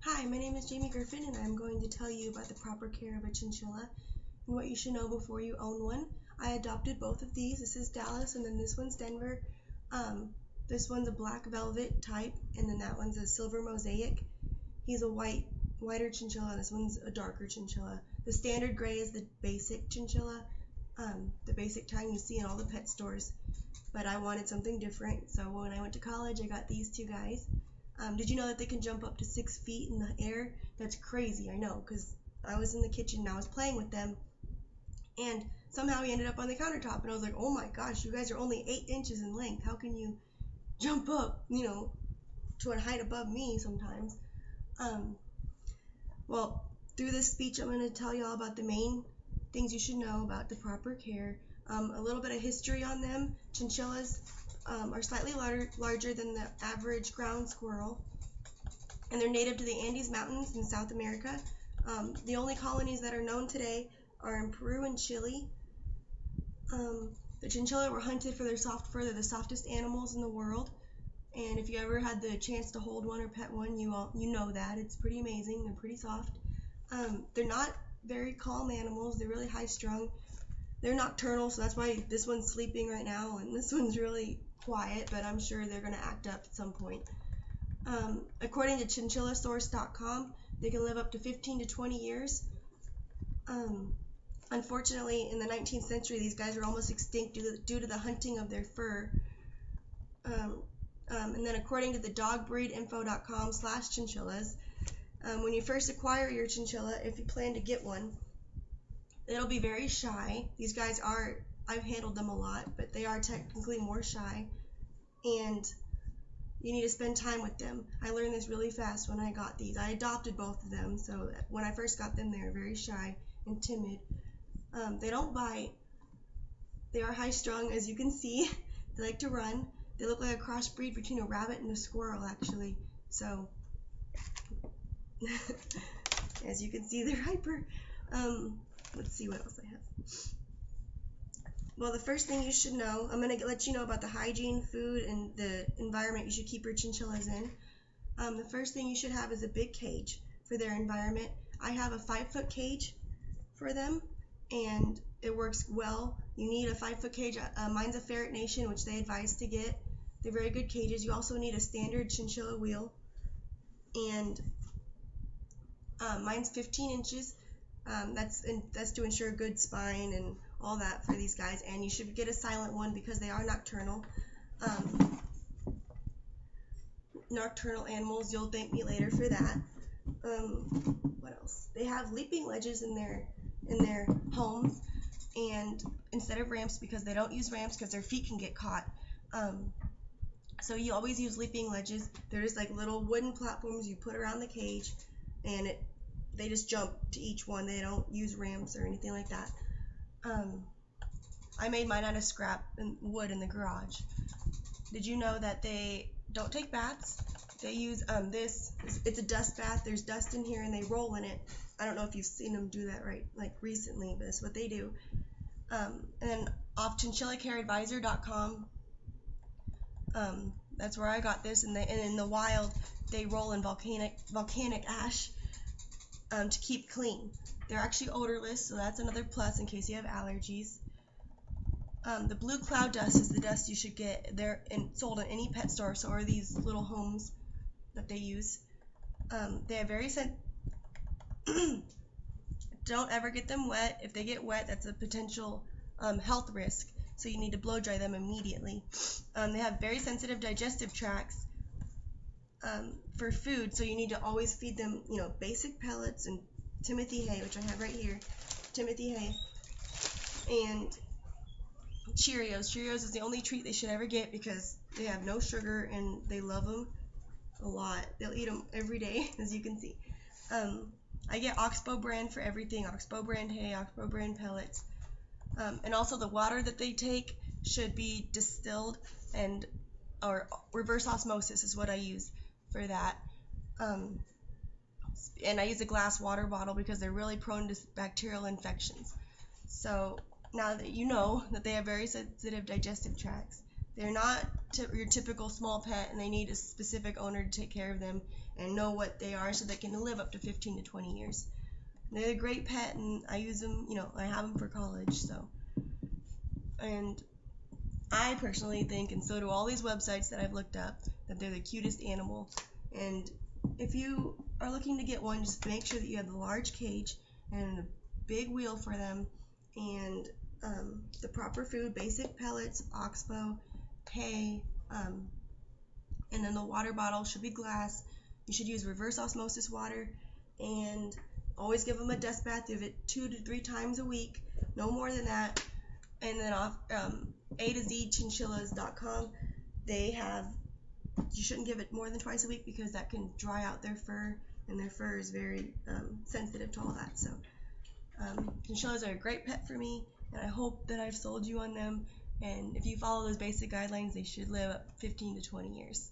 Hi, my name is Jamie Griffin, and I'm going to tell you about the proper care of a chinchilla and what you should know before you own one. I adopted both of these. This is Dallas, and then this one's Denver. This one's a black velvet type, and then that one's a silver mosaic. He's a whiter chinchilla, and this one's a darker chinchilla. The standard gray is the basic chinchilla, the basic kind you see in all the pet stores. But I wanted something different, so when I went to college, I got these two guys. Did you know that they can jump up to 6 feet in the air? That's crazy, I know, because I was in the kitchen and I was playing with them, and somehow he ended up on the countertop, and I was like, oh my gosh, you guys are only 8 inches in length. How can you jump up, to a height above me sometimes? Um, well, through this speech, I'm going to tell you all about the main things you should know about the proper care. A little bit of history on them. Chinchillas are slightly larger than the average ground squirrel, and they're native to the Andes Mountains in South America. The only colonies that are known today are in Peru and Chile. The chinchilla were hunted for their soft fur. They're the softest animals in the world, and if you ever had the chance to hold one or pet one, you know that. It's pretty amazing. They're pretty soft. They're not very calm animals. They're really high-strung. They're nocturnal, so that's why this one's sleeping right now, and this one's really quiet, but I'm sure they're going to act up at some point. According to chinchillasource.com, they can live up to 15 to 20 years. Unfortunately, in the 19th century, these guys are almost extinct due to the hunting of their fur. And then according to the dogbreedinfo.com/chinchillas, when you first acquire your chinchilla, if you plan to get one, it'll be very shy. These guys I've handled them a lot, but they are technically more shy, and you need to spend time with them. I learned this really fast when I got these. I adopted both of them, so when I first got them, they were very shy and timid. They don't bite. They are high-strung, as you can see. They like to run. They look like a crossbreed between a rabbit and a squirrel, actually. So, as you can see, they're hyper. Let's see what else I have. Well, the first thing you should know, I'm going to let you know about the hygiene, food, and the environment you should keep your chinchillas in. The first thing you should have is a big cage for their environment. I have a 5-foot cage for them, and it works well. You need a 5-foot cage. Mine's a Ferret Nation, which they advise to get. They're very good cages. You also need a standard chinchilla wheel, and mine's 15 inches. That's to ensure good spine and all that for these guys. And you should get a silent one because they are nocturnal. Nocturnal animals. You'll thank me later for that. What else? They have leaping ledges in their homes, and instead of ramps, because they don't use ramps because their feet can get caught. So you always use leaping ledges. They're just like little wooden platforms you put around the cage, and they just jump to each one. They don't use ramps or anything like that. I made mine out of scrap and wood in the garage. Did you know that they don't take baths? They use this. It's a dust bath. There's dust in here, and they roll in it. I don't know if you've seen them do that recently, but that's what they do. And then off chinchillacareadvisor.com, that's where I got this. And in the wild, they roll in volcanic ash to keep clean. They're actually odorless, so that's another plus in case you have allergies. The blue cloud dust is the dust you should get. They're sold in any pet store, so are these little homes that they use. They have very don't ever get them wet. If they get wet, that's a potential health risk, so you need to blow dry them immediately. They have very sensitive digestive tracts for food, so you need to always feed them, basic pellets and Timothy hay, which I have right here, Timothy hay, and Cheerios. Cheerios is the only treat they should ever get because they have no sugar and they love them a lot. They'll eat them every day, as you can see. I get Oxbow brand for everything, Oxbow brand hay, Oxbow brand pellets. And also the water that they take should be distilled or reverse osmosis is what I use for that. And I use a glass water bottle because they're really prone to bacterial infections. So now that you know that they have very sensitive digestive tracts, They're not your typical small pet, and they need a specific owner to take care of them and know what they are so they can live up to 15 to 20 years. They're a great pet, and I use them, I have them for college, so. And I personally think, and so do all these websites that I've looked up, that they're the cutest animal. And if you are looking to get one, just make sure that you have the large cage and a big wheel for them, and the proper food, basic pellets, oxbow, hay, and then the water bottle should be glass. You should use reverse osmosis water, and always give them a dust bath. Give it 2 to 3 times a week, no more than that. And then off A to Z Chinchillas.com, you shouldn't give it more than twice a week because that can dry out their fur, and their fur is very sensitive to all that. So chinchillas are a great pet for me, and I hope that I've sold you on them. And if you follow those basic guidelines, they should live up 15 to 20 years.